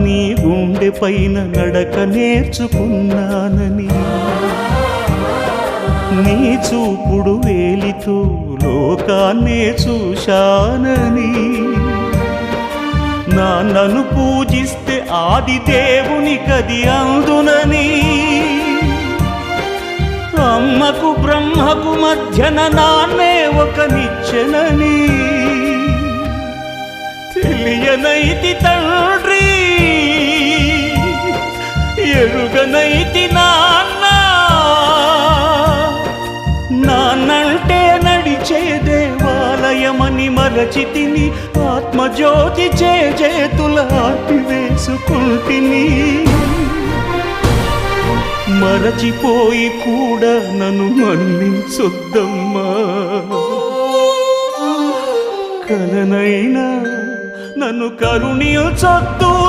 నీ గుండె పైన నడక నేర్చుకున్నానని, నీ చూపుడు వేలితో లోకాన్నే చూశానని, నాన్నను పూజిస్తే ఆది దేవుని కది అందునని, అమ్మకు బ్రహ్మకు మధ్యన నాన్నే ఒక నిచ్చెనని తెలియనైతి తండ్రి, ఎరుగనైతి నాన్న. నాన్నంటే నడిచే దేవాలయమని మరచితిని, ఆత్మజ్యోతి చేతుల ఆపివేసుకుంటిని. మరచిపోయి కూడా నన్ను మన్నించొద్దమ్మా, కలనైనా నన్ను కరుణించొద్దు.